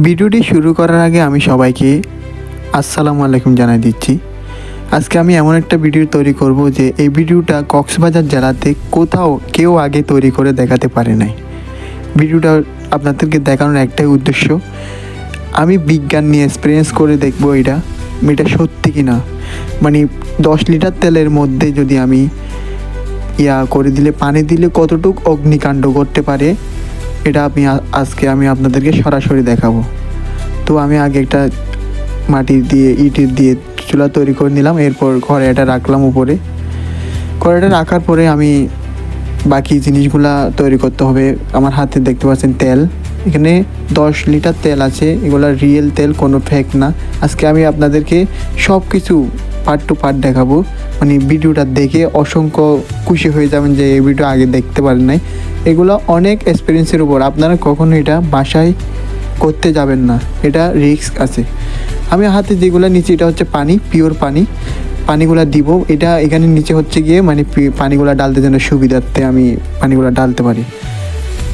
ভিডিওটি শুরু করার আগে আমি সবাইকে আসসালামু আলাইকুম জানাই দিচ্ছি। আজকে আমি এমন একটা ভিডিও তৈরি করব যে এই ভিডিওটা কক্সবাজার জেলাতে কোথাও কেউ আগে তৈরি করে দেখাতে পারে নাই। ভিডিওটা আপনাদেরকে দেখানোর একটাই উদ্দেশ্য, আমি বিজ্ঞান নিয়ে এক্সপিরিয়েন্স করে দেখব এটা সত্যি কি না। মানে 10 লিটার তেলের মধ্যে যদি আমি করে দিলে, পানি দিলে কতটুকু অগ্নিকাণ্ড করতে পারে, এটা আজকে আমি আপনাদেরকে সরাসরি দেখাবো। তো আমি আগে একটা মাটি দিয়ে ইটের দিয়ে চুলা তৈরি করে নিলাম, এরপর কড়াইটা রাখলাম উপরে। কড়াইটা রাখার পরে আমি বাকি জিনিসগুলা তৈরি করতে হবে। আমার হাতে দেখতে পাচ্ছেন তেল, এখানে 10 লিটার তেল আছে, এগুলো রিয়েল তেল, কোনো ফেক না। আজকে আমি আপনাদেরকে সব কিছু পার্ট টু পার্ট দেখাবো। মানে ভিডিওটা দেখে অসংখ্য খুশি হয়ে যাবেন যে এই ভিডিও আগে দেখতে পারেন নাই। এগুলো অনেক এক্সপিরিয়েন্সের উপর, আপনারা কখনো এটা বাসায় করতে যাবেন না, এটা রিস্ক আছে। আমি হাতে যেগুলো নিচে, এটা হচ্ছে পানি, পিওর পানিগুলো দিব। এটা এখানে নিচে হচ্ছে গিয়ে মানে পানিগুলো ডালতে যেন সুবিধার্থে আমি পানিগুলো ডালতে পারি।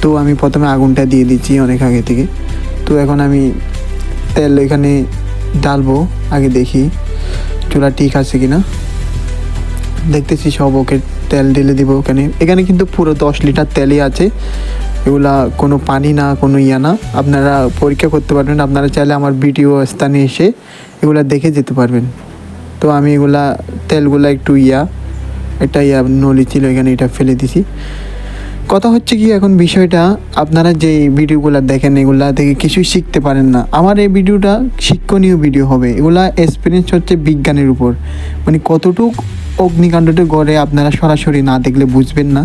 তো আমি প্রথমে আগুনটা দিয়ে দিচ্ছি অনেক আগে থেকে। তো এখন আমি তেল এখানে ডালবো, আগে দেখি চুলা ঠিক আছে কি না। দেখতেছি সব ওকে, তেল ঢেলে দিব এখানে কিন্তু পুরো 10 লিটার তেলই আছে। এগুলা কোনো পানি না, কোনো না। আপনারা পরীক্ষা করতে পারবেন, আপনারা চাইলে আমার ভিডিও স্থানে এসে এগুলা দেখে যেতে পারবেন। তো আমি তেলগুলা একটু এটা নলি ছিল এখানে, এটা ফেলে দিছি। কথা হচ্ছে কি, এখন বিষয়টা আপনারা যে ভিডিওগুলো দেখেন এগুলা থেকে কিছুই শিখতে পারেন না। আমার এই ভিডিওটা শিক্ষণীয় ভিডিও হবে। এগুলা এক্সপিরিয়েন্স হচ্ছে বিজ্ঞানের উপর, মানে কতটুক অগ্নিকাণ্ডটা গড়ে আপনারা সরাসরি না দেখলে বুঝবেন না।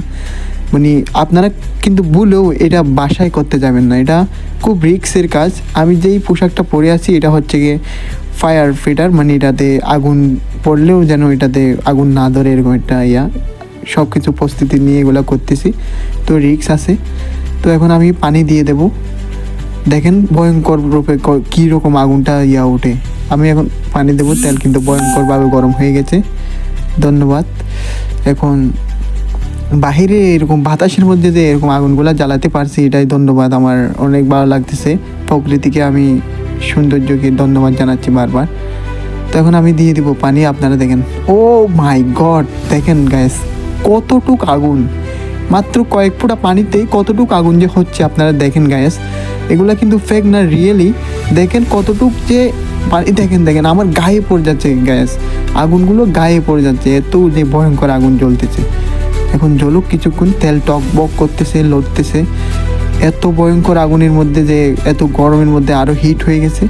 মানে আপনারা কিন্তু ভুলেও এটা বাসায় করতে যাবেন না, এটা খুব রিস্কের কাজ। আমি যেই পোশাকটা পরে আছি এটা হচ্ছে গিয়ে ফায়ার ফাইটার, মানে এটাতে আগুন পড়লেও যেন এটাতে আগুন না ধরে, এরকম একটা সব কিছু প্রস্তুতি নিয়ে এগুলো করতেছি। তো রিস্ক আছে। তো এখন আমি পানি দিয়ে দেব। দেখেন ভয়ঙ্কর রূপে কীরকম আগুনটা ওঠে। আমি এখন পানি দেবো, তেল কিন্তু ভয়ঙ্করভাবে গরম হয়ে গেছে। ধন্যবাদ। এখন বাহিরে এরকম বাতাসের মধ্যে যে এরকম আগুনগুলো জ্বালাতে পারছি, এটাই ধন্যবাদ। আমার অনেক ভালো লাগতেছে, প্রকৃতিকে আমি সৌন্দর্যকে ধন্যবাদ জানাচ্ছি বারবার। তো এখন আমি দিয়ে দিব পানি, আপনারা দেখেন। ও মাই গড, দেখেন গাইস কতটুক আগুন, মাত্র কয়েক ফোঁটা পানিতেই কতটুক আগুন যে হচ্ছে, আপনারা দেখেন গাইস। এগুলো কিন্তু ফেক না, রিয়েলি। দেখেন কতটুক যে পানি, দেখেন আমার গায়ে পড়ে যাচ্ছে গ্যাস, আগুনগুলো গায়ে পড়ে যাচ্ছে, এত যে ভয়ঙ্কর আগুন জ্বলতেছে। এখন জ্বলুক কিছুক্ষণ, তেল টক বক করতেছে, লড়তেছে। এত ভয়ঙ্কর আগুনের মধ্যে যে এত গরমের মধ্যে আরও হিট হয়ে গেছে।